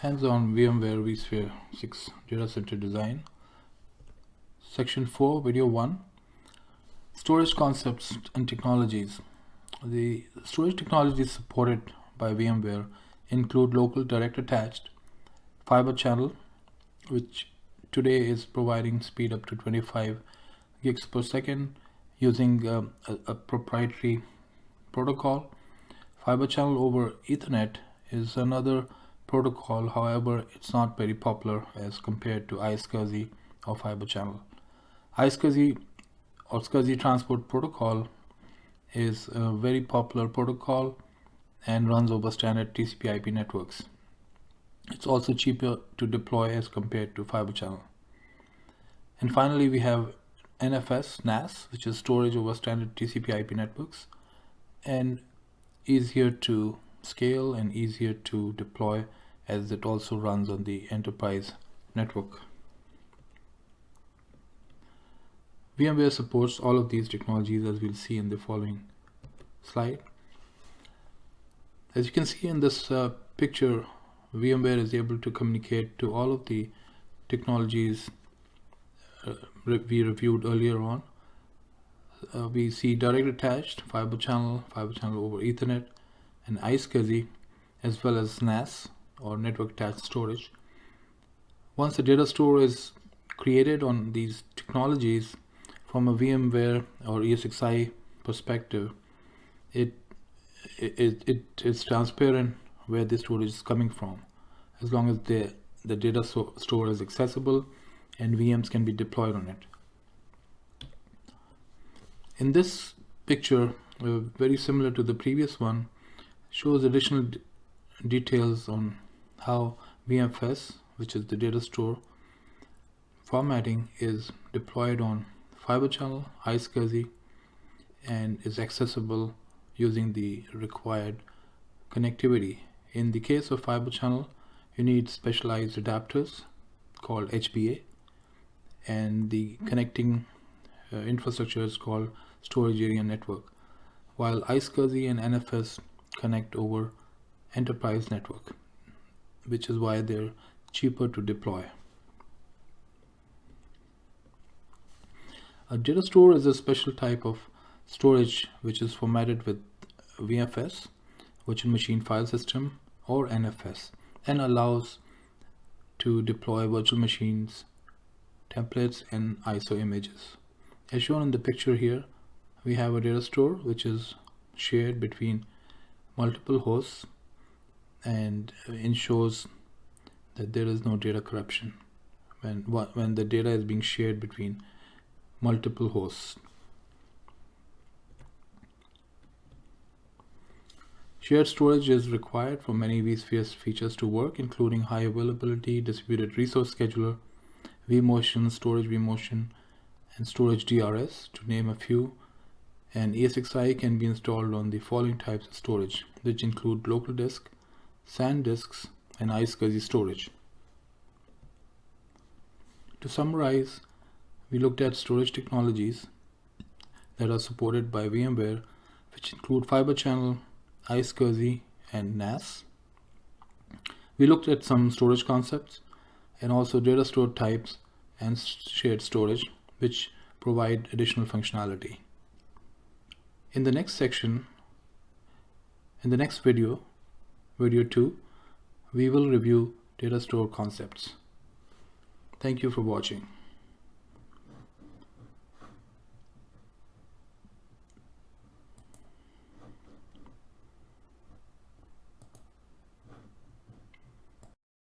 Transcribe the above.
Hands-on VMware vSphere 6 data center design. Section 4, Video 1. Storage concepts and technologies. The storage technologies supported by VMware include local direct attached, fiber channel, which today is providing speed up to 25 gigs per second using a proprietary protocol. Fiber channel over Ethernet is another protocol, however it's not very popular as compared to iSCSI or fiber channel. iSCSI or SCSI transport protocol is a very popular protocol and runs over standard TCP/IP networks. It's also cheaper to deploy as compared to fiber channel. And finally we have NAS, which is storage over standard TCP/IP networks, and easier to scale and easier to deploy as it also runs on the enterprise network. VMware supports all of these technologies, as we'll see in the following slide. As you can see in this picture, VMware is able to communicate to all of the technologies we reviewed earlier on. We see direct attached, fiber channel over Ethernet, and iSCSI, as well as NAS or network attached storage. Once a data store is created on these technologies, from a VMware or ESXi perspective, it is transparent where the storage is coming from, as long as the data store is accessible and VMs can be deployed on it. In this picture, very similar to the previous one, shows additional details on how VMFS, which is the data store formatting, is deployed on fiber channel, iSCSI, and is accessible using the required connectivity. In the case of fiber channel, you need specialized adapters called HBA, and the connecting infrastructure is called storage area network, while iSCSI and NFS connect over enterprise network, which is why they're cheaper to deploy. A data store is a special type of storage which is formatted with VMFS, virtual machine file system, or NFS, and allows to deploy virtual machines, templates, and ISO images. As shown in the picture here, we have a data store which is shared between multiple hosts and ensures that there is no data corruption when the data is being shared between multiple hosts. Shared storage is required for many vSphere features to work, including high availability, distributed resource scheduler, vMotion, storage vMotion, and storage DRS, to name a few. And ESXi can be installed on the following types of storage, which include local disk, SAN disks, and iSCSI storage. To summarize, we looked at storage technologies that are supported by VMware, which include fiber channel, iSCSI, and NAS. We looked at some storage concepts and also data store types and shared storage, which provide additional functionality. In the next section, in the next video 2, we will review data store concepts. Thank you for watching.